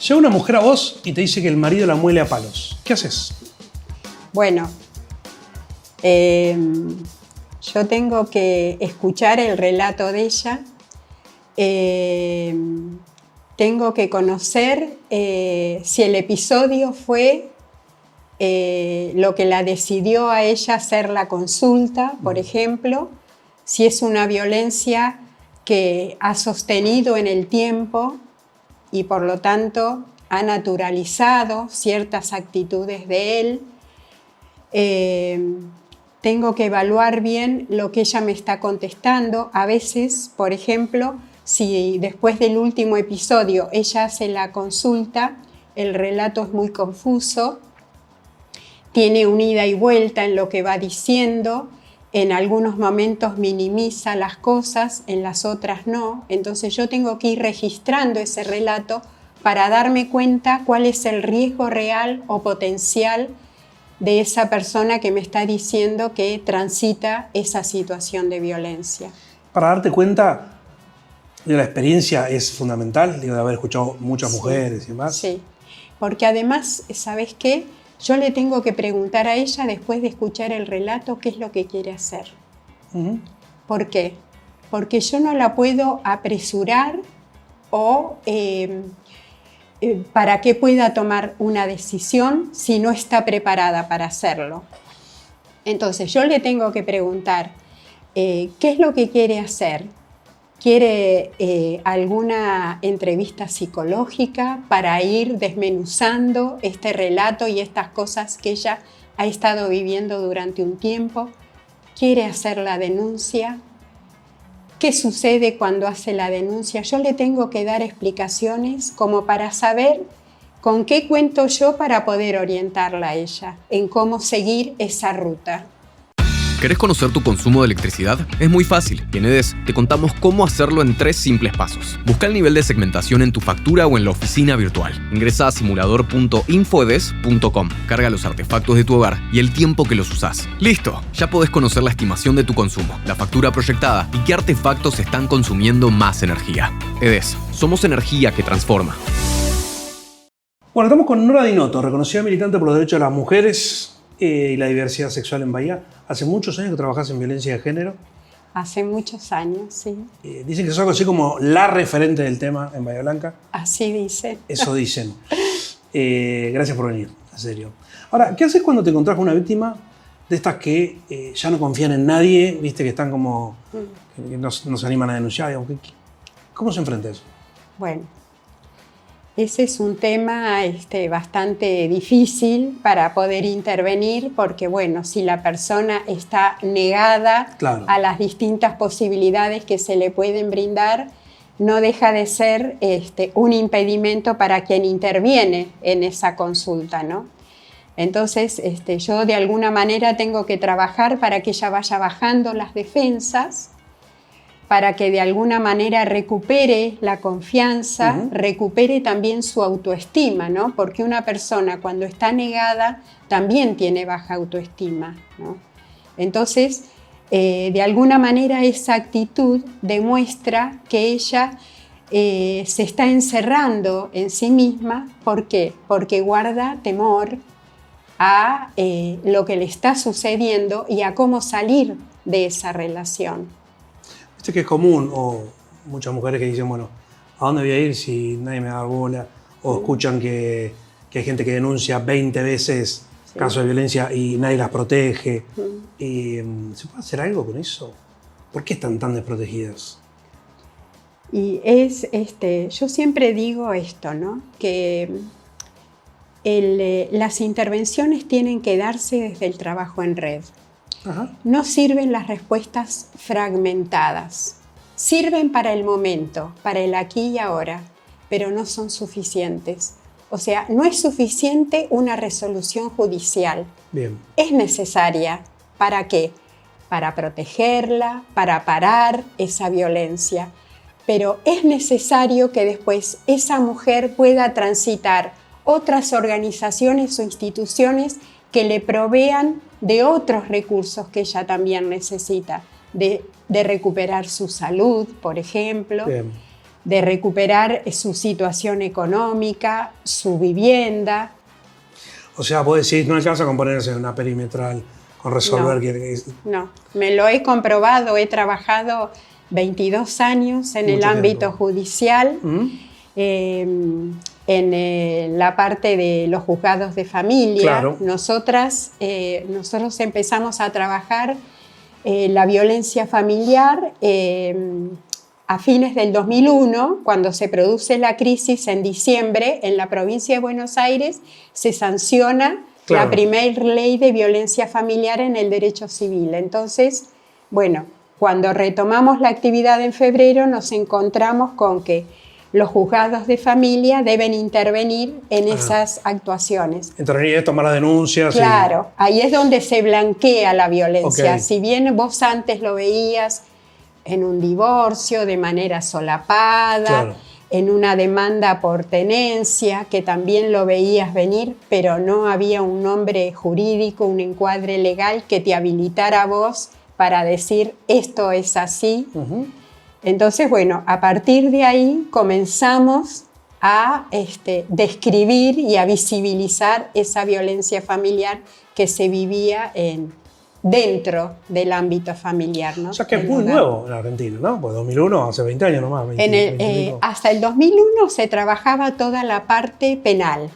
Llega una mujer a vos y te dice que el marido la muele a palos. ¿Qué haces? Bueno, yo tengo que escuchar el relato de ella. Tengo que conocer si el episodio fue lo que la decidió a ella hacer la consulta, por ejemplo, si es una violencia que ha sostenido en el tiempo y por lo tanto ha naturalizado ciertas actitudes de él. Tengo que evaluar bien lo que ella me está contestando. A veces, por ejemplo, si después del último episodio ella hace la consulta, el relato es muy confuso, tiene un ida y vuelta en lo que va diciendo, en algunos momentos minimiza las cosas, en las otras no. Entonces yo tengo que ir registrando ese relato para darme cuenta cuál es el riesgo real o potencial de esa persona que me está diciendo que transita esa situación de violencia. Para darte cuenta, la experiencia es fundamental, de haber escuchado muchas mujeres y demás. Sí, porque además, ¿sabes qué? Yo le tengo que preguntar a ella, después de escuchar el relato, qué es lo que quiere hacer. ¿Por qué? Porque yo no la puedo apresurar o para que pueda tomar una decisión si no está preparada para hacerlo. Entonces yo le tengo que preguntar, ¿qué es lo que quiere hacer? ¿Quiere alguna entrevista psicológica para ir desmenuzando este relato y estas cosas que ella ha estado viviendo durante un tiempo? ¿Quiere hacer la denuncia? ¿Qué sucede cuando hace la denuncia? Yo le tengo que dar explicaciones como para saber con qué cuento yo para poder orientarla a ella en cómo seguir esa ruta. ¿Querés conocer tu consumo de electricidad? Es muy fácil. En EDES te contamos cómo hacerlo en 3 simples pasos. Busca el nivel de segmentación en tu factura o en la oficina virtual. Ingresa a simulador.infoedes.com. Carga los artefactos de tu hogar y el tiempo que los usás. ¡Listo! Ya podés conocer la estimación de tu consumo, la factura proyectada y qué artefactos están consumiendo más energía. EDES. Somos energía que transforma. Bueno, estamos con Nora Dinotto, reconocida militante por los derechos de las mujeres y la diversidad sexual en Bahía. Hace muchos años que trabajás en violencia de género. Hace muchos años, sí. Dicen que sos algo así como la referente del tema en Bahía Blanca. Así dicen. Eso dicen. Gracias por venir, en serio. Ahora, ¿qué haces cuando te encontrás con una víctima de estas que ya no confían en nadie, viste, que están como, que no se animan a denunciar? Digamos, ¿cómo se enfrenta eso? Bueno, ese es un tema bastante difícil para poder intervenir porque, bueno, si la persona está negada a las distintas posibilidades que se le pueden brindar, no deja de ser un impedimento para quien interviene en esa consulta, ¿no? Entonces, yo de alguna manera tengo que trabajar para que ella vaya bajando las defensas, para que de alguna manera recupere la confianza, recupere también su autoestima, ¿no? Porque una persona cuando está negada también tiene baja autoestima, ¿no? Entonces, de alguna manera esa actitud demuestra que ella se está encerrando en sí misma. ¿Por qué? Porque guarda temor a lo que le está sucediendo y a cómo salir de esa relación. Viste que es común, o muchas mujeres que dicen, bueno, ¿a dónde voy a ir si nadie me da bola? O escuchan que hay gente que denuncia 20 veces casos de violencia y nadie las protege. ¿Se puede hacer algo con eso? ¿Por qué están tan desprotegidas? Y yo siempre digo esto, ¿no? Que las intervenciones tienen que darse desde el trabajo en red. No sirven las respuestas fragmentadas. Sirven para el momento, para el aquí y ahora, pero no son suficientes. O sea, no es suficiente una resolución judicial. Bien. Es necesaria. ¿Para qué? Para protegerla, para parar esa violencia. Pero es necesario que después esa mujer pueda transitar otras organizaciones o instituciones que le provean de otros recursos que ella también necesita, de recuperar su salud, por ejemplo, de recuperar su situación económica, su vivienda. O sea, vos decís, no alcanza con ponerse una perimetral, con resolver. No, me lo he comprobado, he trabajado 22 años en el ámbito judicial, en la parte de los juzgados de familia. Claro. Nosotros empezamos a trabajar la violencia familiar a fines del 2001, cuando se produce la crisis en diciembre, en la provincia de Buenos Aires, se sanciona la primera ley de violencia familiar en el derecho civil. Entonces, bueno, cuando retomamos la actividad en febrero, nos encontramos con que los juzgados de familia deben intervenir en esas actuaciones. Intervenir es tomar las denuncias. Claro, ahí es donde se blanquea la violencia. Si bien vos antes lo veías en un divorcio de manera solapada, en una demanda por tenencia, que también lo veías venir, pero no había un nombre jurídico, un encuadre legal que te habilitara a vos para decir esto es así. Entonces, bueno, a partir de ahí comenzamos a describir y a visibilizar esa violencia familiar que se vivía dentro del ámbito familiar, ¿no? O sea que es muy nuevo en Argentina, ¿no? Pues 2001, hace 20 años nomás. Hasta el 2001 se trabajaba toda la parte penal.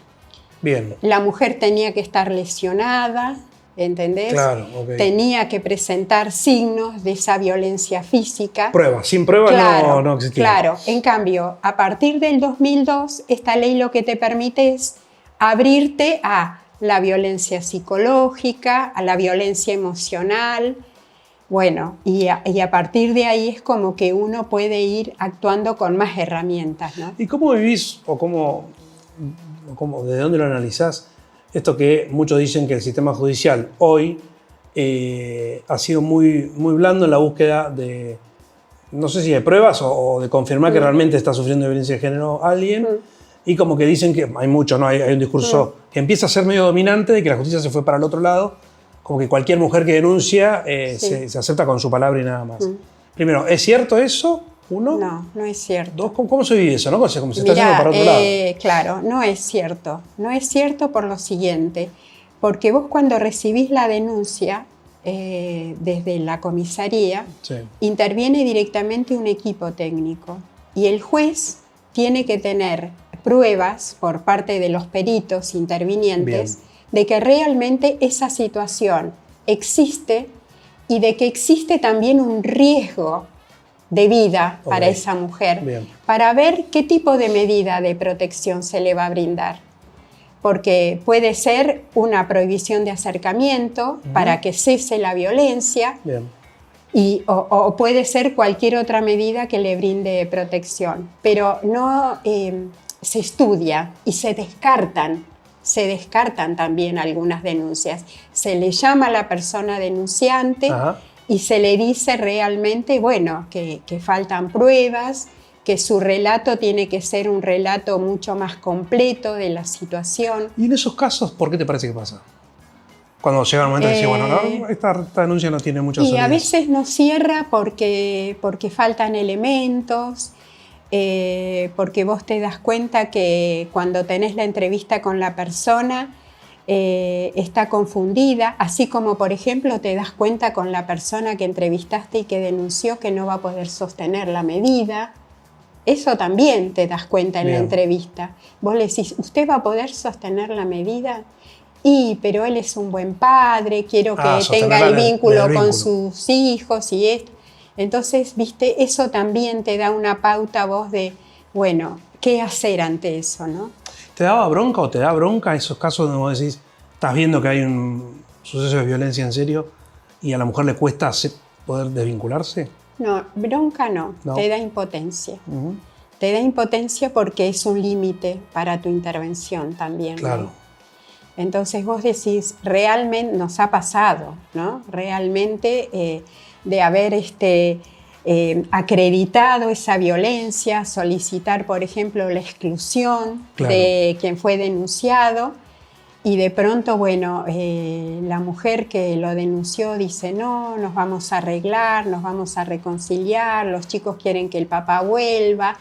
Bien. La mujer tenía que estar lesionada, ¿entendés? Claro, tenía que presentar signos de esa violencia física. Pruebas, sin pruebas no existía. Claro, en cambio, a partir del 2002, esta ley lo que te permite es abrirte a la violencia psicológica, a la violencia emocional. Bueno, y a partir de ahí es como que uno puede ir actuando con más herramientas, ¿no? ¿Y cómo vivís o de dónde lo analizás? Esto que muchos dicen que el sistema judicial hoy ha sido muy, muy blando en la búsqueda de, no sé si de pruebas o de confirmar que realmente está sufriendo violencia de género alguien. Y como que dicen que hay mucho, ¿no? Hay un discurso que empieza a ser medio dominante de que la justicia se fue para el otro lado, como que cualquier mujer que denuncia se acepta con su palabra y nada más. Primero, ¿es cierto eso? Uno. No es cierto. Dos, ¿cómo se vive eso? ¿No? O sea, como se está haciendo para otro lado. Claro, no es cierto. No es cierto por lo siguiente, porque vos cuando recibís la denuncia desde la comisaría, interviene directamente un equipo técnico y el juez tiene que tener pruebas por parte de los peritos intervinientes de que realmente esa situación existe y de que existe también un riesgo de vida para esa mujer, para ver qué tipo de medida de protección se le va a brindar. Porque puede ser una prohibición de acercamiento para que cese la violencia, o puede ser cualquier otra medida que le brinde protección. Pero no se estudia y se descartan también algunas denuncias. Se le llama a la persona denunciante y se le dice realmente, bueno, que faltan pruebas, que su relato tiene que ser un relato mucho más completo de la situación. ¿Y en esos casos por qué te parece que pasa? Cuando llega el momento de decir, bueno, no, esta denuncia no tiene mucha solidez. Y a veces no cierra porque faltan elementos, porque vos te das cuenta que cuando tenés la entrevista con la persona está confundida, así como por ejemplo te das cuenta con la persona que entrevistaste y que denunció que no va a poder sostener la medida. Eso también te das cuenta en la entrevista. Vos le decís, ¿usted va a poder sostener la medida? Pero él es un buen padre, quiero que tenga el vínculo con sus hijos y esto. Entonces, viste, eso también te da una pauta a vos de, bueno, ¿qué hacer ante eso, no? ¿Te daba bronca o te da bronca esos casos donde vos decís, estás viendo que hay un suceso de violencia en serio y a la mujer le cuesta poder desvincularse? No, bronca no, te da impotencia. Te da impotencia porque es un límite para tu intervención también. Claro. ¿No? Entonces vos decís, realmente nos ha pasado, ¿no? Realmente de haber acreditado esa violencia, solicitar, por ejemplo, la exclusión de quien fue denunciado y de pronto, bueno, la mujer que lo denunció dice, no, nos vamos a arreglar, nos vamos a reconciliar, los chicos quieren que el papá vuelva.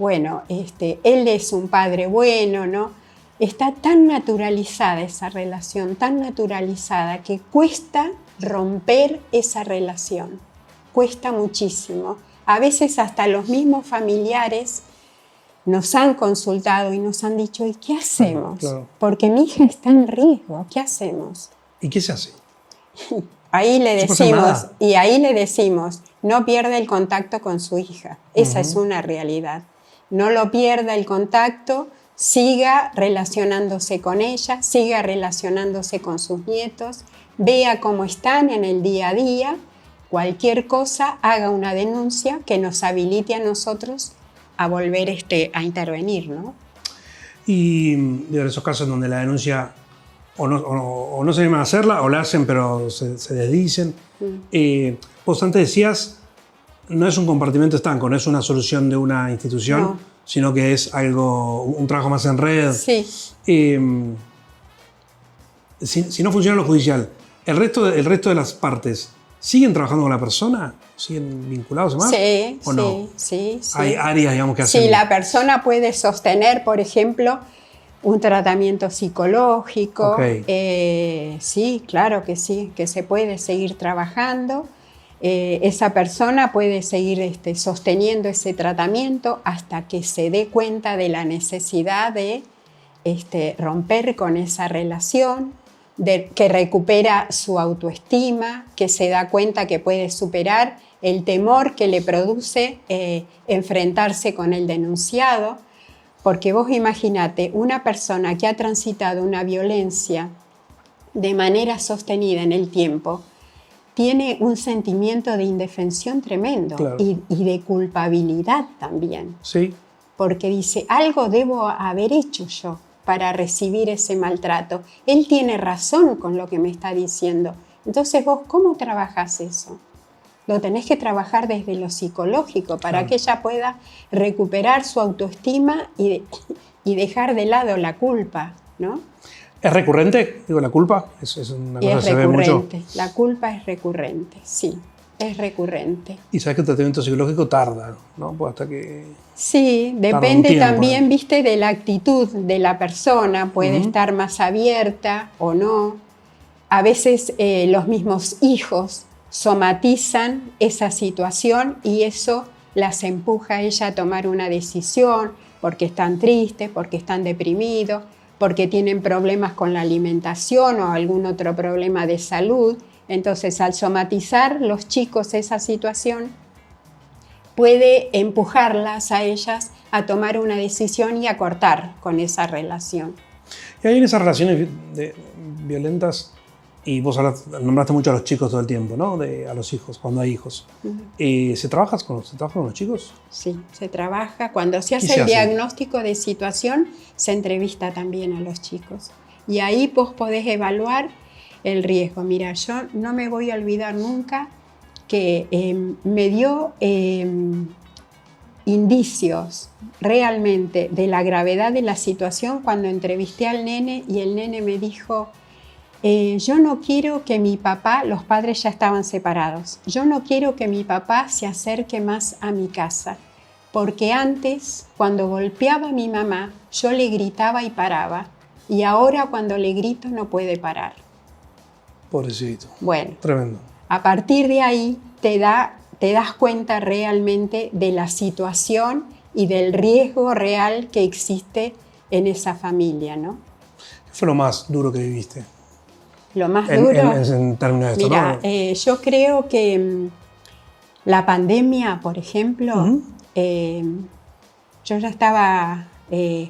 bueno, él es un padre bueno, ¿no? Está tan naturalizada esa relación, tan naturalizada, que cuesta romper esa relación. Cuesta muchísimo. A veces hasta los mismos familiares nos han consultado y nos han dicho, ¿y qué hacemos? Claro. Porque mi hija está en riesgo, ¿qué hacemos? ¿Y qué se hace? Ahí le decimos, no pierda el contacto con su hija. Esa es una realidad. No lo pierda el contacto, siga relacionándose con ella, siga relacionándose con sus nietos, vea cómo están en el día a día, cualquier cosa, haga una denuncia que nos habilite a nosotros a volver a intervenir, ¿no? Y en esos casos donde la denuncia o no se animan a hacerla, o la hacen pero se desdicen. Vos antes decías, no es un compartimento estanco, no es una solución de una institución, no, sino que es un trabajo más en red. Sí. Si no funciona lo judicial, ¿el resto de las partes siguen trabajando con la persona? ¿Siguen vinculados más? Sí, ¿o no? Sí. Hay áreas, digamos, que hacen... Si la persona puede sostener, por ejemplo, un tratamiento psicológico, sí, claro que sí, que se puede seguir trabajando. Esa persona puede seguir sosteniendo ese tratamiento hasta que se dé cuenta de la necesidad de romper con esa relación, que recupera su autoestima, que se da cuenta que puede superar el temor que le produce enfrentarse con el denunciado. Porque vos imaginate, una persona que ha transitado una violencia de manera sostenida en el tiempo, tiene un sentimiento de indefensión tremendo, claro, y de culpabilidad también. Sí. Porque dice, algo debo haber hecho yo para recibir ese maltrato. Él tiene razón con lo que me está diciendo. Entonces vos, ¿cómo trabajás eso? Lo tenés que trabajar desde lo psicológico para que ella pueda recuperar su autoestima y dejar de lado la culpa, ¿no? ¿Es recurrente? Digo, la culpa es una cosa que se ve mucho. La culpa es recurrente, sí, es recurrente. Y sabes que el tratamiento psicológico tarda, ¿no? Pues hasta que... Sí, depende también, viste, de la actitud de la persona. Puede estar más abierta o no. A veces los mismos hijos somatizan esa situación y eso las empuja a ella a tomar una decisión porque están tristes, porque están deprimidos, porque tienen problemas con la alimentación o algún otro problema de salud. Entonces, al somatizar los chicos esa situación, puede empujarlas a ellas a tomar una decisión y a cortar con esa relación. Y hay en esas relaciones violentas, y vos nombraste mucho a los chicos todo el tiempo, ¿no? A los hijos, cuando hay hijos. ¿Se trabaja con los chicos? Sí, se trabaja. Cuando se hace el diagnóstico de situación, se entrevista también a los chicos. Y ahí vos podés evaluar el riesgo. Mira, yo no me voy a olvidar nunca que me dio indicios realmente de la gravedad de la situación cuando entrevisté al nene y el nene me dijo... yo no quiero que mi papá, los padres ya estaban separados, yo no quiero que mi papá se acerque más a mi casa, porque antes, cuando golpeaba a mi mamá, yo le gritaba y paraba, y ahora cuando le grito no puede parar. Pobrecito. Bueno, tremendo. A partir de ahí te das cuenta realmente de la situación y del riesgo real que existe en esa familia, ¿no? ¿Qué fue lo más duro que viviste? Lo más duro, en términos de esto, mira, ¿no? Yo creo que la pandemia, por ejemplo, yo ya estaba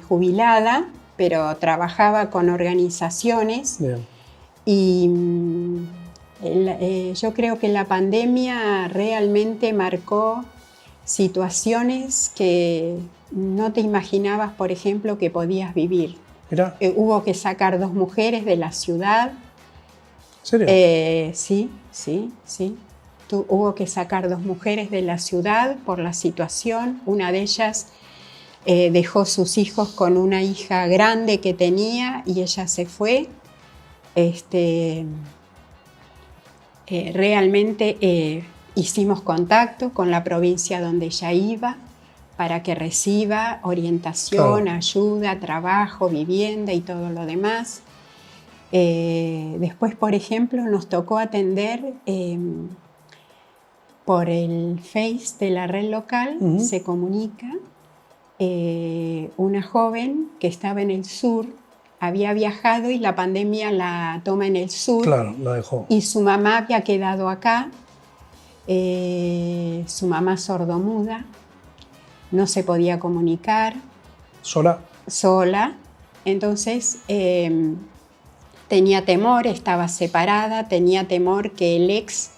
jubilada, pero trabajaba con organizaciones. Bien. Y yo creo que la pandemia realmente marcó situaciones que no te imaginabas, por ejemplo, que podías vivir. Hubo que sacar 2 mujeres de la ciudad. ¿En serio? Sí. Hubo que sacar 2 mujeres de la ciudad por la situación. Una de ellas dejó sus hijos con una hija grande que tenía y ella se fue. Realmente hicimos contacto con la provincia donde ella iba para que reciba orientación, claro, ayuda, trabajo, vivienda y todo lo demás. Después, por ejemplo, nos tocó atender por el Face de la red local, se comunica, una joven que estaba en el sur, había viajado y la pandemia la toma en el sur. Claro, la dejó. Y su mamá había quedado acá, su mamá sordomuda, no se podía comunicar. ¿Sola? Sola. Entonces tenía temor, estaba separada, tenía temor que el ex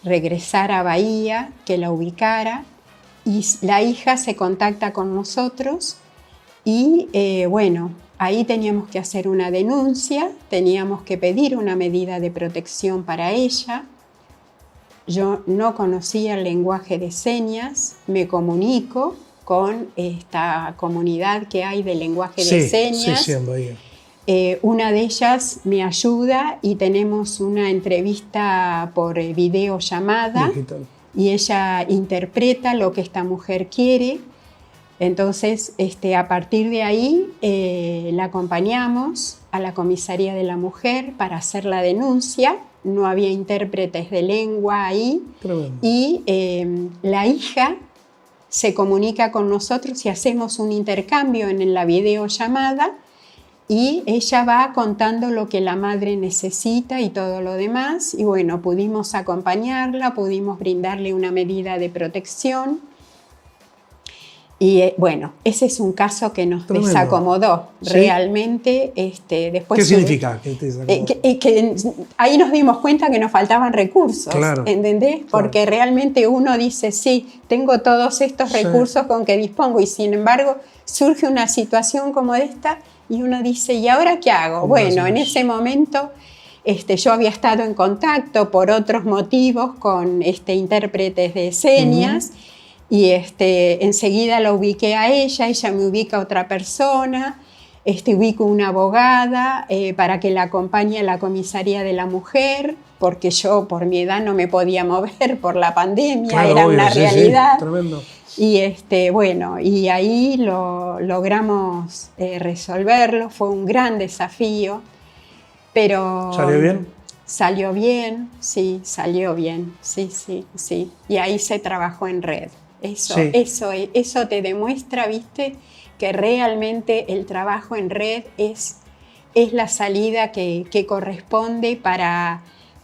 regresara a Bahía, que la ubicara, y la hija se contacta con nosotros y bueno, ahí teníamos que hacer una denuncia, teníamos que pedir una medida de protección para ella. Yo no conocía el lenguaje de señas, me comunico con esta comunidad que hay de lenguaje de señas. Sí, en Bahía. Una de ellas me ayuda y tenemos una entrevista por videollamada digital. Y ella interpreta lo que esta mujer quiere. Entonces, a partir de ahí, la acompañamos a la comisaría de la mujer para hacer la denuncia. No había intérpretes de lengua ahí. Tremendo. Y la hija se comunica con nosotros y hacemos un intercambio en la videollamada y ella va contando lo que la madre necesita y todo lo demás. Y bueno, pudimos acompañarla, pudimos brindarle una medida de protección. Y bueno, ese es un caso que nos desacomodó. ¿Sí? Realmente. Después ¿qué significa que te desacomodó? Que ahí nos dimos cuenta que nos faltaban recursos, claro, ¿entendés? Claro. Porque realmente uno dice, sí, tengo todos estos recursos con que dispongo y sin embargo surge una situación como esta y uno dice, ¿y ahora qué hago? Bueno, en ese momento yo había estado en contacto por otros motivos con intérpretes de señas. Y enseguida la ubiqué a ella me ubica a otra persona, ubico una abogada para que la acompañe a la comisaría de la mujer, porque yo por mi edad no me podía mover por la pandemia, claro, era obvio, una realidad. Sí, tremendo. Y bueno, y ahí logramos resolverlo, fue un gran desafío, pero... ¿Salió bien? Salió bien, sí, salió bien, sí. Y ahí se trabajó en red. Eso te demuestra, ¿viste? Que realmente el trabajo en red es la salida que corresponde para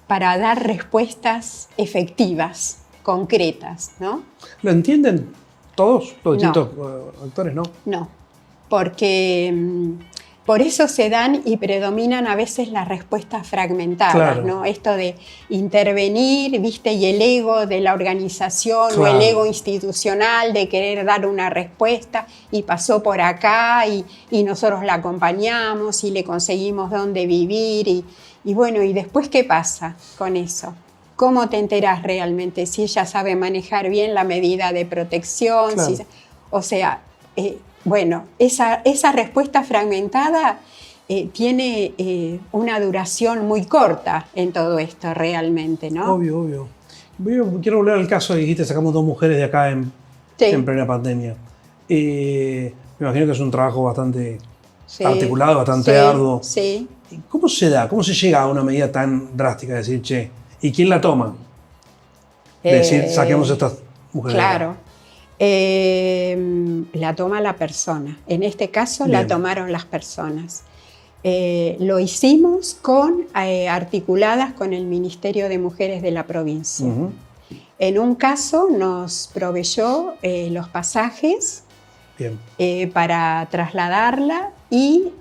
dar respuestas efectivas, concretas, ¿no? ¿Lo entienden todos los distintos actores, no? No, porque por eso se dan y predominan a veces las respuestas fragmentadas, claro, ¿no? Esto de intervenir, ¿viste? Y el ego de la organización, claro, o el ego institucional de querer dar una respuesta y pasó por acá y nosotros la acompañamos y le conseguimos dónde vivir y bueno, ¿y después qué pasa con eso? ¿Cómo te enterás realmente si ella sabe manejar bien la medida de protección? Claro. Bueno, esa respuesta fragmentada tiene una duración muy corta en todo esto realmente, ¿no? Obvio. Quiero volver al caso que dijiste, sacamos 2 mujeres de acá en plena pandemia. Me imagino que es un trabajo bastante articulado, bastante arduo. Sí. ¿Cómo se da? ¿Cómo se llega a una medida tan drástica de decir, che, ¿y quién la toma? De decir, saquemos a estas mujeres. Claro. La toma la persona. En este caso la tomaron las personas. Lo hicimos articuladas con el Ministerio de Mujeres de la provincia. En un caso nos proveyó los pasajes para trasladarla y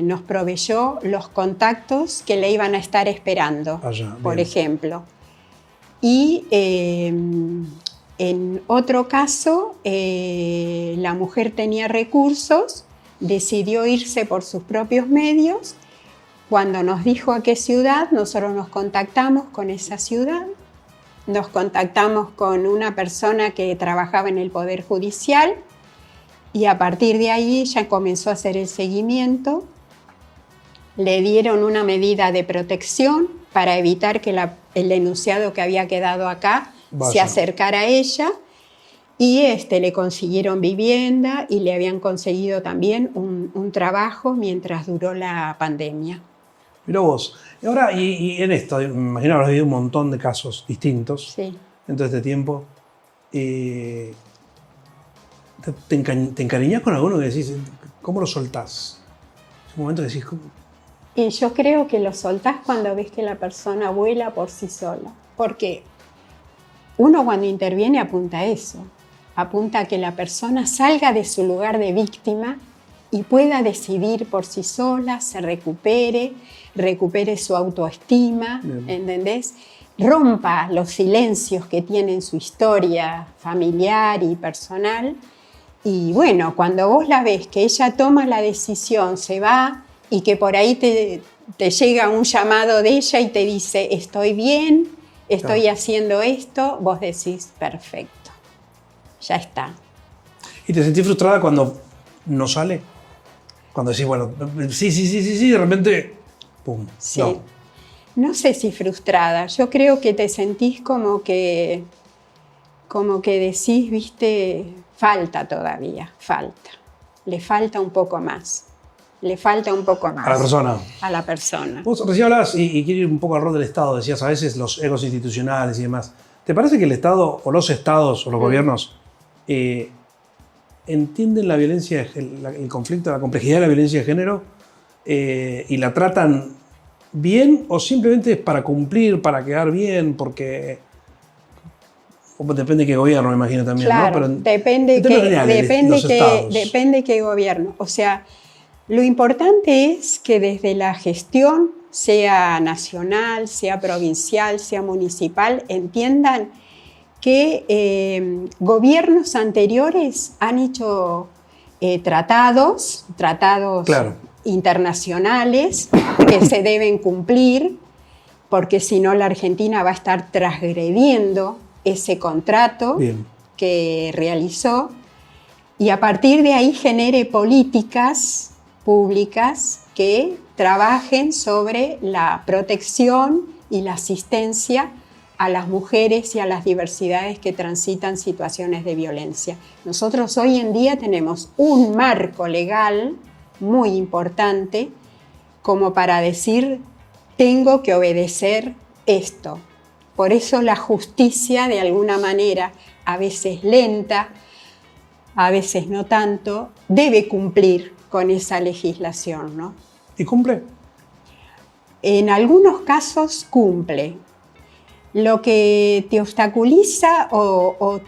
nos proveyó los contactos que le iban a estar esperando, por ejemplo. Y en otro caso, la mujer tenía recursos, decidió irse por sus propios medios. Cuando nos dijo a qué ciudad, nosotros nos contactamos con esa ciudad, nos contactamos con una persona que trabajaba en el Poder Judicial y a partir de ahí ella comenzó a hacer el seguimiento. Le dieron una medida de protección para evitar que el denunciado que había quedado acá se acercara a ella Y le consiguieron vivienda y le habían conseguido también un trabajo mientras duró la pandemia. Mirá vos. Y ahora, y en esto, me imagino habrás vivido un montón de casos distintos en todo este tiempo. ¿Te encariñás con alguno que decís, cómo lo soltás? Es un momento que decís, ¿cómo? Y yo creo que lo soltás cuando ves que la persona vuela por sí sola. Porque uno cuando interviene apunta a eso. Apunta a que la persona salga de su lugar de víctima y pueda decidir por sí sola, se recupere su autoestima, ¿entendés? Rompa los silencios que tiene en su historia familiar y personal. Y bueno, cuando vos la ves que ella toma la decisión, se va y que por ahí te llega un llamado de ella y te dice, estoy bien, estoy haciendo esto, vos decís, perfecto. Ya está. ¿Y te sentís frustrada cuando no sale? Cuando decís, bueno, sí, de repente, pum, sí. No sé si frustrada. Yo creo que te sentís como que decís, viste, falta todavía, falta. Le falta un poco más. Le falta un poco más. A la persona. A la persona. Vos recién hablabas, y quiero ir un poco al rol del Estado, decías a veces los egos institucionales y demás. ¿Te parece que el Estado, o los estados, o los gobiernos, entienden la violencia, el conflicto, la complejidad de la violencia de género y la tratan bien o simplemente es para cumplir, para quedar bien, porque depende de qué gobierno, me imagino también, claro, ¿no? Pero depende qué gobierno. O sea, lo importante es que desde la gestión, sea nacional, sea provincial, sea municipal, entiendan que gobiernos anteriores han hecho tratados claro. internacionales que se deben cumplir, porque si no la Argentina va a estar transgrediendo ese contrato que realizó y a partir de ahí genere políticas públicas que trabajen sobre la protección y la asistencia a las mujeres y a las diversidades que transitan situaciones de violencia. Nosotros hoy en día tenemos un marco legal muy importante como para decir, tengo que obedecer esto. Por eso la justicia, de alguna manera, a veces lenta, a veces no tanto, debe cumplir con esa legislación, ¿no? ¿Y cumple? En algunos casos cumple. Lo que te obstaculiza o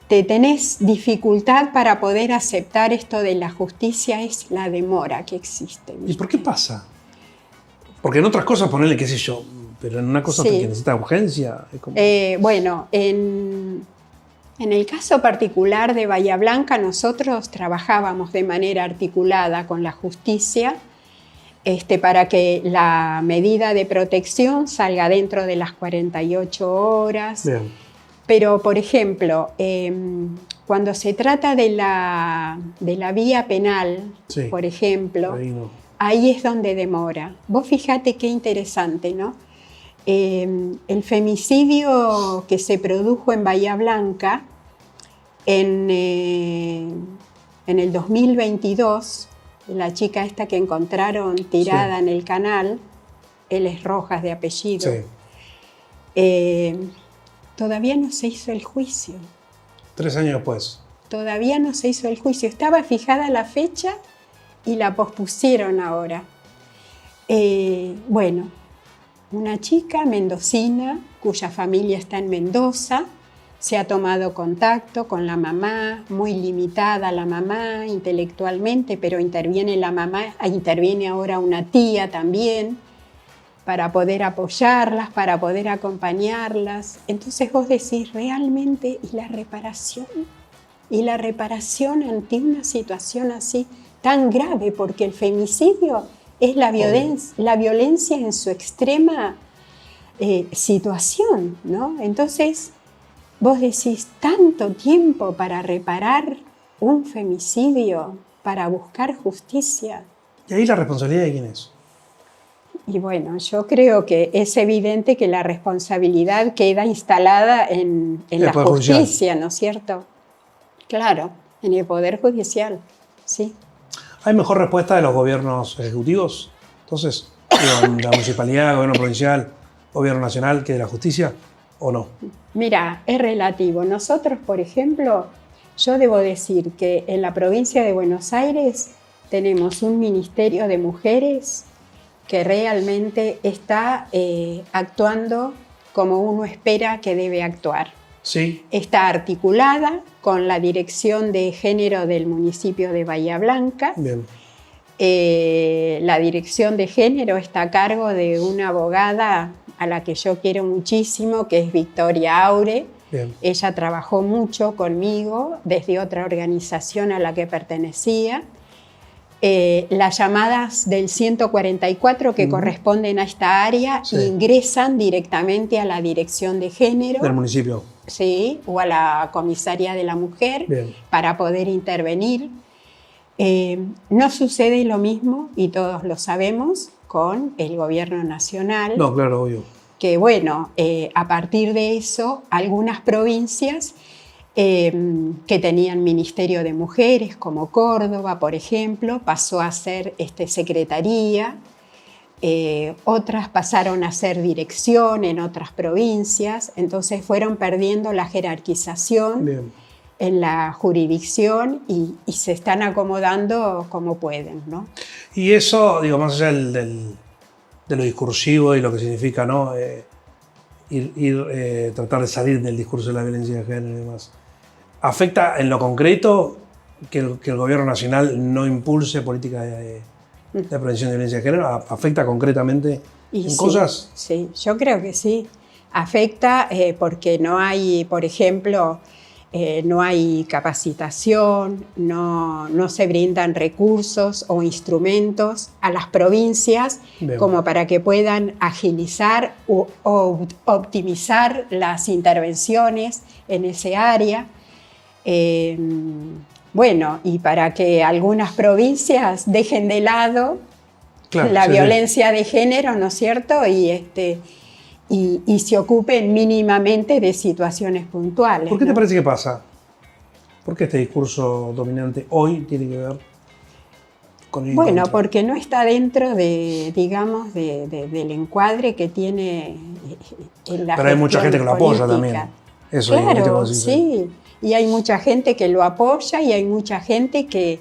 te tenés dificultad para poder aceptar esto de la justicia es la demora que existe, ¿viste? ¿Y por qué pasa? Porque en otras cosas ponerle, qué sé yo, pero en una cosa que necesita urgencia. Es como... bueno, en el caso particular de Bahía Blanca, nosotros trabajábamos de manera articulada con la justicia para que la medida de protección salga dentro de las 48 horas. Bien. Pero, por ejemplo, cuando se trata de la vía penal, por ejemplo, ahí es donde demora. Vos fíjate qué interesante, ¿no? El femicidio que se produjo en Bahía Blanca en el 2022, la chica esta que encontraron tirada en el canal, él es Rojas de apellido, todavía no se hizo el juicio. 3 años después. Todavía no se hizo el juicio. Estaba fijada la fecha y la pospusieron ahora. Bueno, una chica mendocina cuya familia está en Mendoza, se ha tomado contacto con la mamá, muy limitada la mamá intelectualmente, pero interviene la mamá, interviene ahora una tía también, para poder apoyarlas, para poder acompañarlas. Entonces vos decís, realmente, ¿y la reparación? ¿Y la reparación ante una situación así tan grave? Porque el femicidio es la violencia en su extrema situación, ¿no? Entonces vos decís, tanto tiempo para reparar un femicidio, para buscar justicia. ¿Y ahí la responsabilidad de quién es? Y bueno, yo creo que es evidente que la responsabilidad queda instalada en la justicia, judicial, ¿no es cierto? Claro, en el Poder Judicial, sí. ¿Hay mejor respuesta de los gobiernos ejecutivos? Entonces, de la municipalidad, gobierno provincial, gobierno nacional, que de la justicia, ¿o no? Mira, es relativo. Nosotros, por ejemplo, yo debo decir que en la provincia de Buenos Aires tenemos un Ministerio de Mujeres que realmente está actuando como uno espera que debe actuar. Sí. Está articulada con la Dirección de Género del municipio de Bahía Blanca. Bien. La Dirección de Género está a cargo de una abogada a la que yo quiero muchísimo, que es Victoria Aure. Bien. Ella trabajó mucho conmigo desde otra organización a la que pertenecía. Las llamadas del 144 que corresponden a esta área ingresan directamente a la Dirección de Género del municipio. Sí, o a la Comisaría de la Mujer. Bien. Para poder intervenir. No sucede lo mismo, y todos lo sabemos, con el gobierno nacional. No, claro, obvio. Que bueno, a partir de eso, algunas provincias que tenían Ministerio de Mujeres, como Córdoba, por ejemplo, pasó a ser secretaría. Otras pasaron a ser dirección en otras provincias, entonces fueron perdiendo la jerarquización. Bien. En la jurisdicción y se están acomodando como pueden, ¿no? Y eso, digo, más allá de lo discursivo y lo que significa, ¿no? Tratar de salir del discurso de la violencia de género y demás, ¿afecta en lo concreto que el gobierno nacional no impulse políticas de prevención de violencia de género? ¿Afecta concretamente en cosas? Sí, yo creo que sí. Afecta porque no hay, por ejemplo, no hay capacitación, no se brindan recursos o instrumentos a las provincias. Bien. Como para que puedan agilizar o optimizar las intervenciones en ese área. Bueno, y para que algunas provincias dejen de lado la violencia de género, ¿no es cierto? Y se ocupen mínimamente de situaciones puntuales. ¿Por qué te parece que pasa? ¿Por qué este discurso dominante hoy tiene que ver con el Bueno, porque no está dentro de, digamos, del encuadre que tiene en la Pero hay mucha gente que lo apoya también. Eso claro, sí. Y hay mucha gente que lo apoya y hay mucha gente que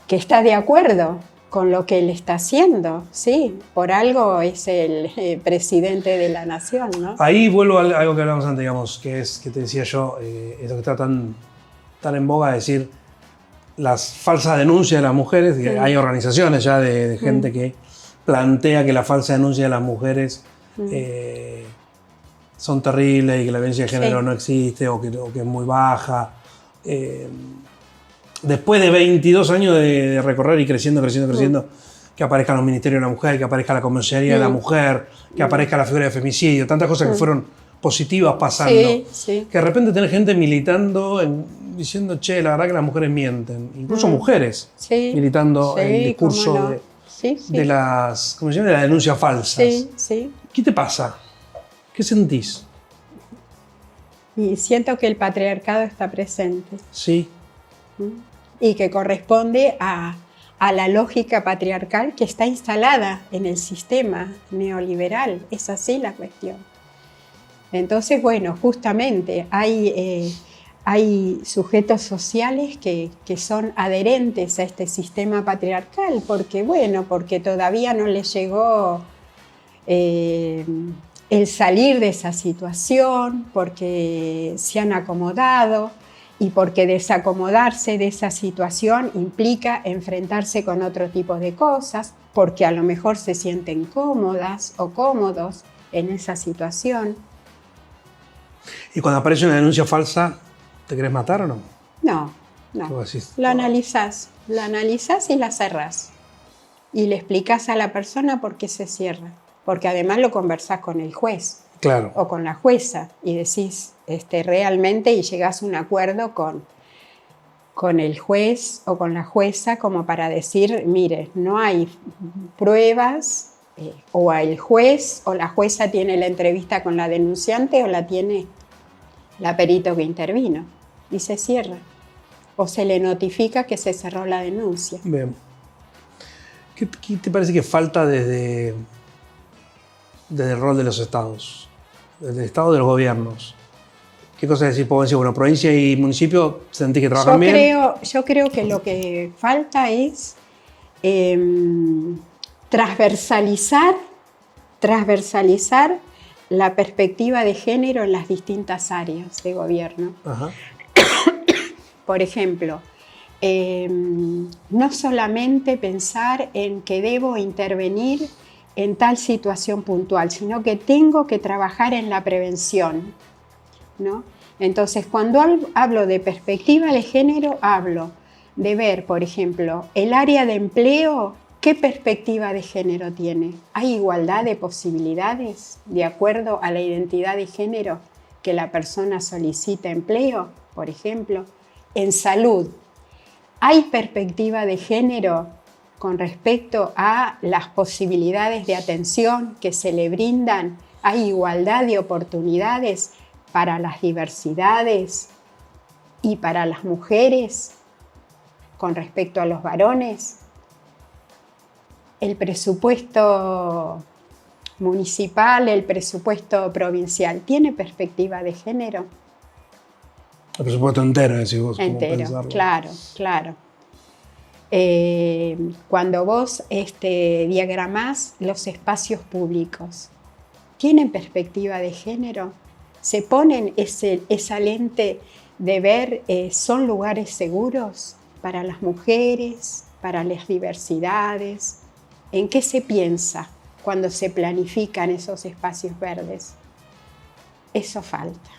está de acuerdo con lo que él está haciendo, sí, por algo es el presidente de la nación, ¿no? Ahí vuelvo a algo que hablamos antes, digamos, que te decía yo, esto que está tan en boga de decir las falsas denuncias de las mujeres, que hay organizaciones ya de gente que plantea que la falsa denuncia de las mujeres son terribles y que la violencia de género no existe o que es muy baja. Después de 22 años de recorrer y creciendo, que aparezcan los ministerios de la mujer, que aparezca la comisaría de la mujer, que aparezca la figura de femicidio, tantas cosas que fueron positivas pasando. Que de repente tenés gente militando, diciendo, che, la verdad que las mujeres mienten. Incluso mujeres militando el discurso de las, ¿cómo se llama? De las denuncias falsas. ¿Qué te pasa? ¿Qué sentís? Y siento que el patriarcado está presente. Sí. Y que corresponde a la lógica patriarcal que está instalada en el sistema neoliberal. Es así la cuestión. Entonces, bueno, justamente hay sujetos sociales que son adherentes a este sistema patriarcal, porque todavía no les llegó el salir de esa situación, porque se han acomodado. Y porque desacomodarse de esa situación implica enfrentarse con otro tipo de cosas, porque a lo mejor se sienten cómodas o cómodos en esa situación. ¿Y cuando aparece una denuncia falsa, te querés matar o no? No. Lo analizás y la cerrás. Y le explicás a la persona por qué se cierra. Porque además lo conversás con el juez. Claro. O con la jueza y decís realmente y llegás a un acuerdo con el juez o con la jueza como para decir, mire, no hay pruebas o el juez o la jueza tiene la entrevista con la denunciante o la tiene la perito que intervino y se cierra. O se le notifica que se cerró la denuncia. Bien. ¿Qué te parece que falta desde el rol de los estados? Desde el estado de los gobiernos. ¿Qué cosas decir? Puedo decir, bueno, provincia y municipio, ¿sentís que trabajan bien? Yo creo que lo que falta es transversalizar la perspectiva de género en las distintas áreas de gobierno. Ajá. Por ejemplo, no solamente pensar en que debo intervenir en tal situación puntual, sino que tengo que trabajar en la prevención, ¿no? Entonces, cuando hablo de perspectiva de género, hablo de ver, por ejemplo, el área de empleo, ¿qué perspectiva de género tiene? ¿Hay igualdad de posibilidades de acuerdo a la identidad de género que la persona solicita empleo, por ejemplo? En salud, ¿hay perspectiva de género con respecto a las posibilidades de atención que se le brindan? ¿Hay igualdad de oportunidades para las diversidades y para las mujeres con respecto a los varones? El presupuesto municipal, el presupuesto provincial, ¿tiene perspectiva de género? El presupuesto entero, decís vos. Entero, claro. Cuando vos diagramás los espacios públicos, ¿tienen perspectiva de género? ¿Se ponen esa lente de ver, son lugares seguros para las mujeres, para las diversidades? ¿En qué se piensa cuando se planifican esos espacios verdes? Eso falta.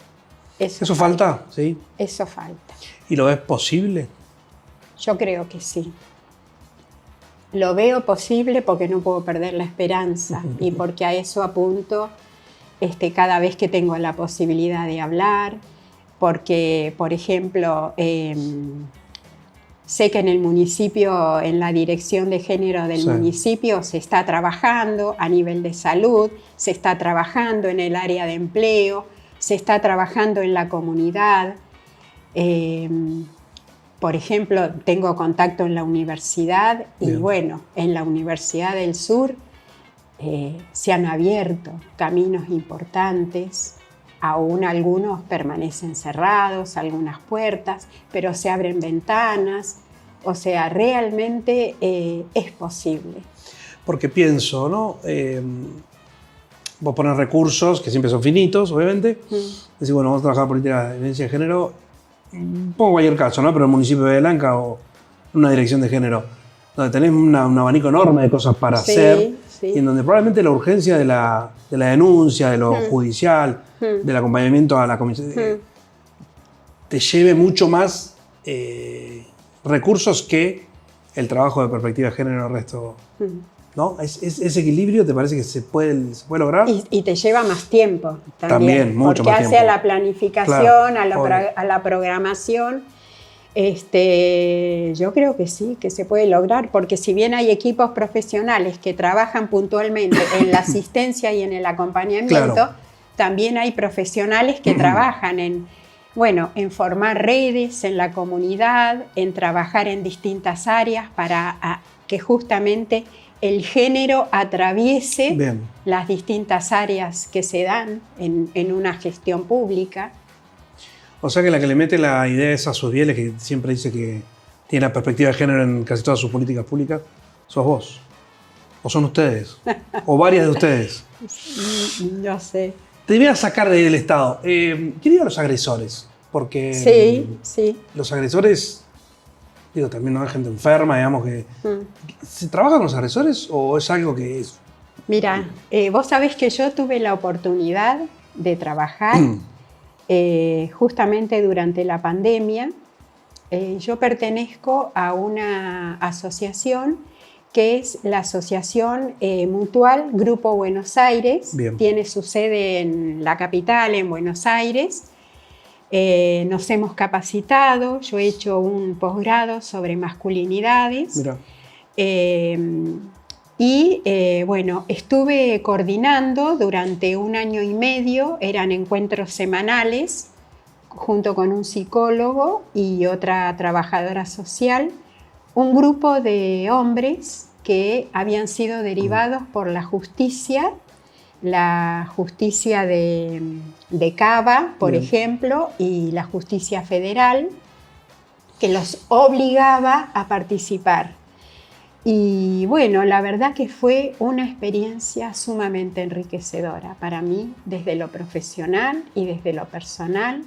¿Eso falta? Sí. Eso falta. ¿Y lo ves posible? Yo creo que sí. Lo veo posible porque no puedo perder la esperanza y porque a eso apunto cada vez que tengo la posibilidad de hablar, porque, por ejemplo, sé que en el municipio, en la dirección de género del municipio, se está trabajando a nivel de salud, se está trabajando en el área de empleo, se está trabajando en la comunidad. Por ejemplo, tengo contacto en la universidad y Bien. bueno, en la Universidad del Sur se han abierto caminos importantes, aún algunos permanecen cerrados, algunas puertas, pero se abren ventanas, o sea, realmente es posible. Porque pienso, ¿no? Vos pones recursos que siempre son finitos, obviamente. Decís, bueno, vamos a trabajar política de violencia de género, pongo cualquier caso, ¿no? Pero el municipio de Blanca o una dirección de género, donde tenés un abanico enorme de cosas para hacer, y en donde probablemente la urgencia de la denuncia, de lo judicial, del acompañamiento a la comisión, te lleve mucho más recursos que el trabajo de perspectiva de género en el resto. ¿No? ¿Ese equilibrio te parece que se puede lograr? Y te lleva más tiempo también mucho porque más hace tiempo. a la planificación, claro, a la programación. Yo creo que sí, que se puede lograr, porque si bien hay equipos profesionales que trabajan puntualmente en la asistencia y en el acompañamiento, claro, también hay profesionales que trabajan en formar redes en la comunidad, en trabajar en distintas áreas para que justamente el género atraviese las distintas áreas que se dan en una gestión pública. O sea que la que le mete la idea esa a sus bieles, que siempre dice que tiene la perspectiva de género en casi todas sus políticas públicas, sos vos. O son ustedes. O varias de ustedes. Yo sé. Te voy a sacar del Estado. Quiero ir a los agresores. Porque sí. Los agresores, digo, también no hay gente enferma, digamos que... ¿Se trabaja con los agresores o es algo que es...? Mira, vos sabés que yo tuve la oportunidad de trabajar justamente durante la pandemia. Yo pertenezco a una asociación que es la Asociación Mutual Grupo Buenos Aires. Bien. Tiene su sede en la capital, en Buenos Aires. Nos hemos capacitado, yo he hecho un posgrado sobre masculinidades. Mira. Y bueno, estuve coordinando durante 1 año y medio, eran encuentros semanales, junto con un psicólogo y otra trabajadora social, un grupo de hombres que habían sido derivados por la justicia de Cava, por ejemplo, y la justicia federal, que los obligaba a participar. Y bueno, la verdad que fue una experiencia sumamente enriquecedora para mí, desde lo profesional y desde lo personal,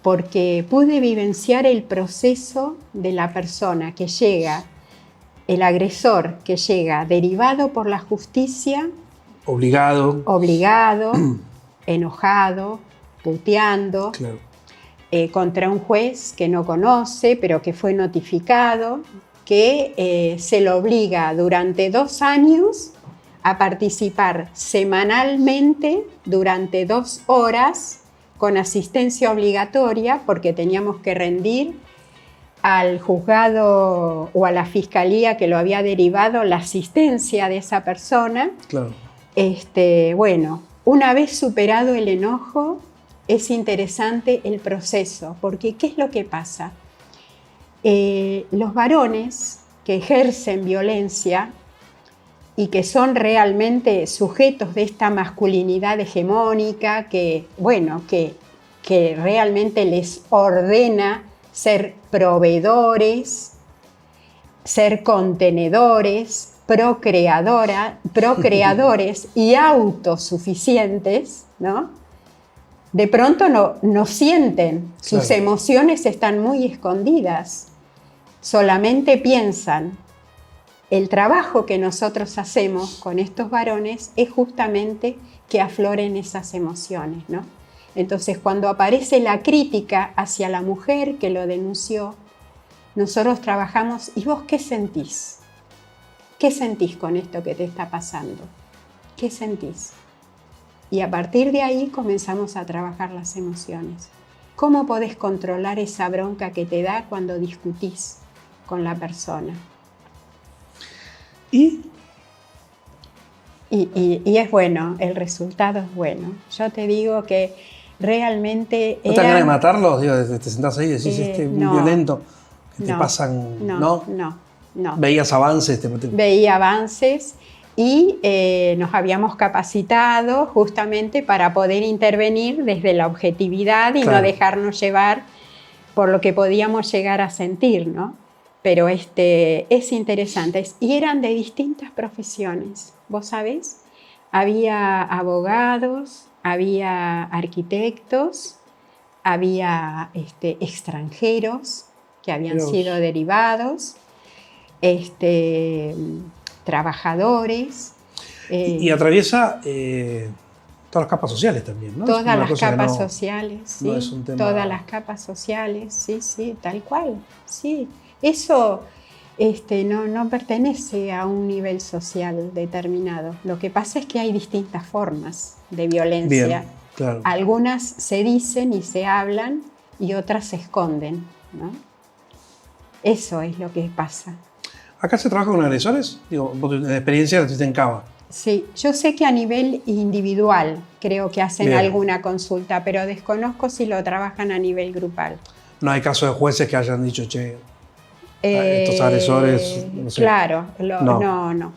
porque pude vivenciar el proceso de la persona que llega, el agresor que llega derivado por la justicia, obligado, enojado, puteando, claro, contra un juez que no conoce, pero que fue notificado, que se lo obliga durante 2 años a participar semanalmente durante 2 horas con asistencia obligatoria, porque teníamos que rendir al juzgado o a la fiscalía que lo había derivado la asistencia de esa persona. Claro. Bueno, una vez superado el enojo, es interesante el proceso, porque ¿qué es lo que pasa? Los varones que ejercen violencia y que son realmente sujetos de esta masculinidad hegemónica que realmente les ordena ser proveedores, ser contenedores, procreadores y autosuficientes, ¿no? De pronto no sienten, sus emociones están muy escondidas, solamente piensan. El trabajo que nosotros hacemos con estos varones es justamente que afloren esas emociones, ¿no? Entonces, cuando aparece la crítica hacia la mujer que lo denunció, nosotros trabajamos, ¿y vos qué sentís? ¿Qué sentís con esto que te está pasando? ¿Qué sentís? Y a partir de ahí comenzamos a trabajar las emociones. ¿Cómo podés controlar esa bronca que te da cuando discutís con la persona? Y es bueno, el resultado es bueno. Yo te digo que realmente... ¿No te dan ganas de matarlos? Digo, te sentás ahí y decís, no, violento, que te pasan... No. ¿Veías avances? Veía avances y nos habíamos capacitado justamente para poder intervenir desde la objetividad y no dejarnos llevar por lo que podíamos llegar a sentir, ¿no? Pero es interesante. Y eran de distintas profesiones, ¿vos sabés? Había abogados, había arquitectos, había extranjeros que habían sido derivados, trabajadores. Y atraviesa todas las capas sociales también, ¿no? Todas las capas sociales, sí. No es un tema... Todas las capas sociales, sí, tal cual, sí. Eso no pertenece a un nivel social determinado. Lo que pasa es que hay distintas formas de violencia. Bien, claro. Algunas se dicen y se hablan y otras se esconden, ¿no? Eso es lo que pasa. ¿Acá se trabaja con agresores? Digo, vos de experiencia la tuviste en Cava. Sí, yo sé que a nivel individual creo que hacen alguna consulta, pero desconozco si lo trabajan a nivel grupal. No hay casos de jueces que hayan dicho, che, estos agresores, no sé. Claro, no,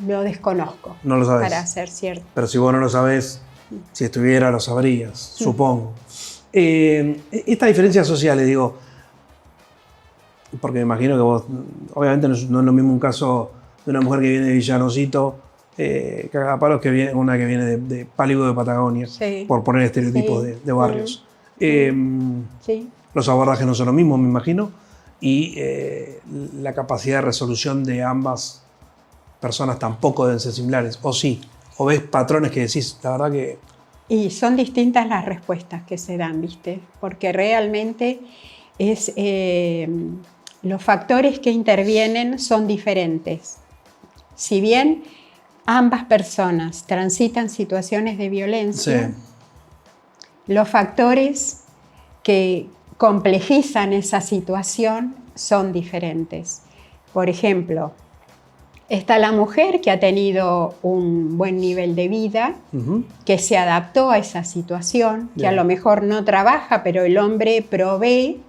lo desconozco. No lo sabes. Para ser cierto. Pero si vos no lo sabés, si estuviera lo sabrías, supongo. Estas diferencias sociales, digo, porque me imagino que vos, obviamente no es lo mismo un caso de una mujer que viene de Villanosito, que haga palos, que viene, una que viene de Páligo de Patagonia, por poner estereotipos de barrios. Los abordajes no son lo mismo, me imagino, y la capacidad de resolución de ambas personas tampoco deben ser similares, o sí, o ves patrones que decís, la verdad que... Y son distintas las respuestas que se dan, ¿viste? Porque realmente los factores que intervienen son diferentes. Si bien ambas personas transitan situaciones de violencia, los factores que complejizan esa situación son diferentes. Por ejemplo, Está la mujer que ha tenido un buen nivel de vida, que se adaptó a esa situación, que a lo mejor no trabaja, pero el hombre provee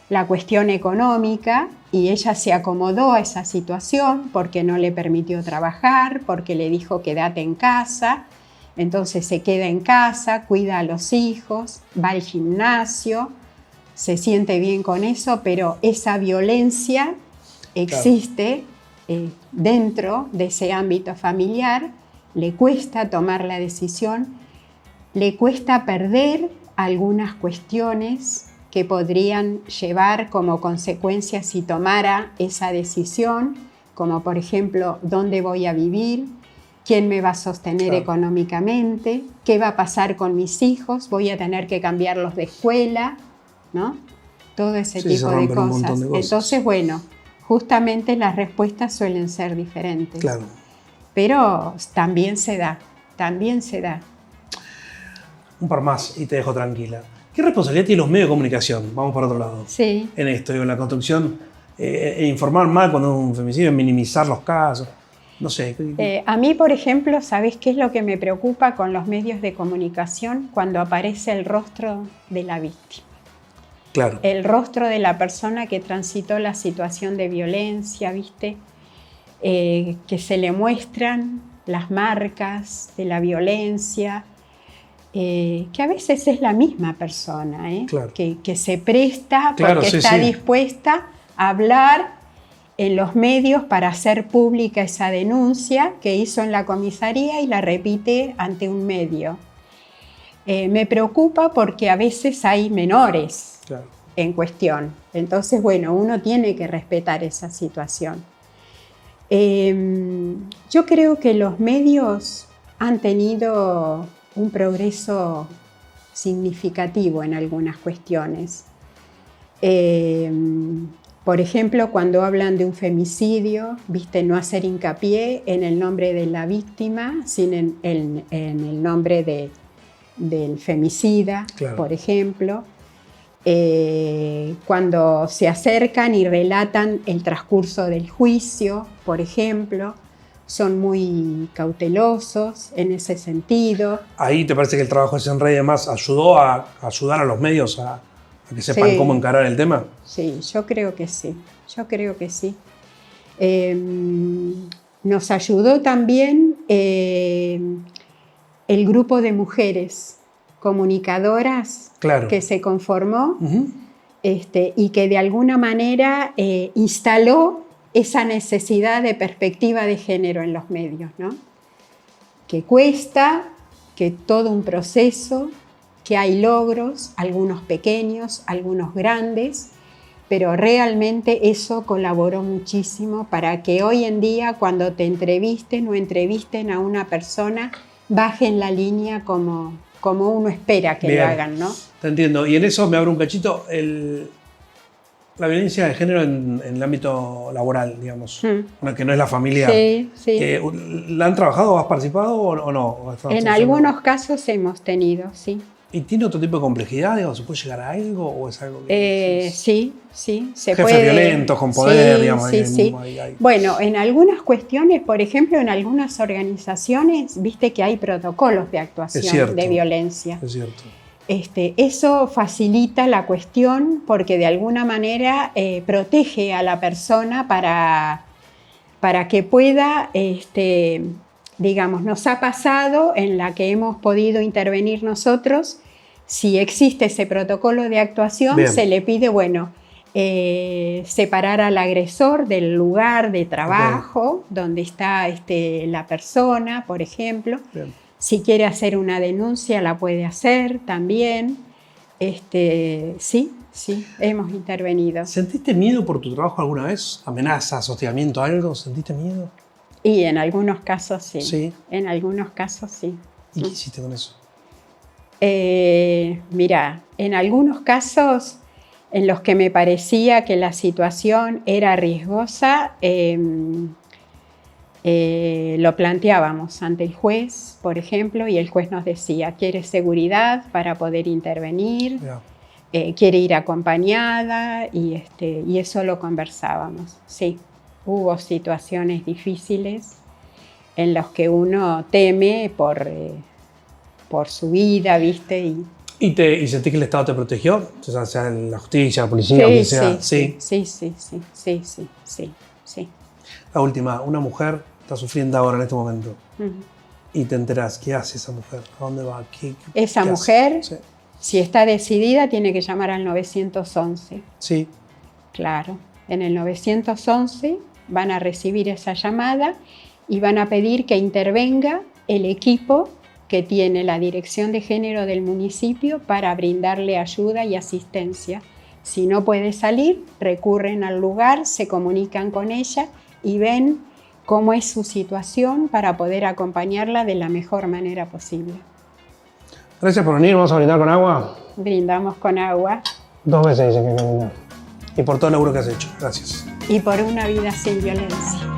la cuestión económica y ella se acomodó a esa situación porque no le permitió trabajar, porque le dijo quédate en casa, entonces se queda en casa, cuida a los hijos, va al gimnasio, se siente bien con eso, pero esa violencia existe dentro de ese ámbito familiar, le cuesta tomar la decisión, le cuesta perder algunas cuestiones que podrían llevar como consecuencia si tomara esa decisión, como por ejemplo, ¿dónde voy a vivir? ¿Quién me va a sostener económicamente? ¿Qué va a pasar con mis hijos? ¿Voy a tener que cambiarlos de escuela? ¿No? Todo ese tipo de cosas. Entonces, bueno, justamente las respuestas suelen ser diferentes. Claro. Pero también se da, también se da. Un par más y te dejo tranquila. ¿Qué responsabilidad tienen los medios de comunicación? Vamos por otro lado. Sí. En esto, en la construcción, informar mal cuando es un femicidio, minimizar los casos. No sé. A mí, por ejemplo, ¿sabés qué es lo que me preocupa con los medios de comunicación? Cuando aparece el rostro de la víctima. Claro. El rostro de la persona que transitó la situación de violencia, ¿viste? Que se le muestran las marcas de la violencia, que a veces es la misma persona, claro. que se presta porque está dispuesta a hablar en los medios para hacer pública esa denuncia que hizo en la comisaría y la repite ante un medio. Me preocupa porque a veces hay menores en cuestión. Entonces, bueno, uno tiene que respetar esa situación. Yo creo que los medios han tenido un progreso significativo en algunas cuestiones. Por ejemplo, cuando hablan de un femicidio, ¿viste? No hacer hincapié en el nombre de la víctima, sino en el nombre del femicida, claro. Por ejemplo. Cuando se acercan y relatan el transcurso del juicio, por ejemplo, son muy cautelosos en ese sentido. Ahí te parece que el trabajo de Senrey además ayudó a ayudar a los medios a que sepan cómo encarar el tema. Sí, yo creo que sí, yo creo que sí. Nos ayudó también el grupo de mujeres comunicadoras que se conformó y que de alguna manera instaló esa necesidad de perspectiva de género en los medios, ¿no? Que cuesta, que todo un proceso, que hay logros, algunos pequeños, algunos grandes, pero realmente eso colaboró muchísimo para que hoy en día cuando te entrevisten o entrevisten a una persona, bajen la línea como uno espera que lo hagan, ¿no? Te entiendo. Y en eso me abro un cachito. La violencia de género en el ámbito laboral, digamos, que no es la familia. Sí, sí. ¿La han trabajado? ¿Has participado o no? En algunos casos hemos tenido, sí. ¿Y tiene otro tipo de complejidad? Digamos, ¿se puede llegar a algo o es algo que...? Sí, se Jefes puede. violentos con poder, digamos. Sí. Bueno, en algunas cuestiones, por ejemplo, en algunas organizaciones, viste que hay protocolos de actuación de violencia. Es cierto. Eso facilita la cuestión porque de alguna manera protege a la persona para que pueda, digamos, nos ha pasado en la que hemos podido intervenir nosotros, si existe ese protocolo de actuación, se le pide, separar al agresor del lugar de trabajo donde está la persona, por ejemplo. Bien. Si quiere hacer una denuncia, la puede hacer también. Sí, hemos intervenido. ¿Sentiste miedo por tu trabajo alguna vez? ¿Amenazas, hostigamiento, algo? ¿Sentiste miedo? Y en algunos casos sí. ¿Sí? En algunos casos sí. ¿Y qué hiciste con eso? Mira, en algunos casos en los que me parecía que la situación era riesgosa, lo planteábamos ante el juez, por ejemplo, y el juez nos decía, ¿quiere seguridad para poder intervenir? ¿Quiere ir acompañada? Y eso lo conversábamos, sí. hubo situaciones difíciles en las que uno teme por su vida, ¿viste? ¿Y sentís que el Estado te protegió? O sea en la justicia, la policía, quien sea. Sí. La última, una mujer está sufriendo ahora en este momento. Y te enterás, ¿qué hace esa mujer? ¿A dónde va? Esa mujer, sí, si está decidida, tiene que llamar al 911. Sí. Claro. En el 911 van a recibir esa llamada y van a pedir que intervenga el equipo que tiene la Dirección de Género del municipio para brindarle ayuda y asistencia. Si no puede salir, recurren al lugar, se comunican con ella y ven cómo es su situación para poder acompañarla de la mejor manera posible. Gracias por venir. ¿Vamos a brindar con agua? Brindamos con agua. 2 veces dicen que hay que brindar. Y por todo el laburo que has hecho. Gracias. Y por una vida sin violencia.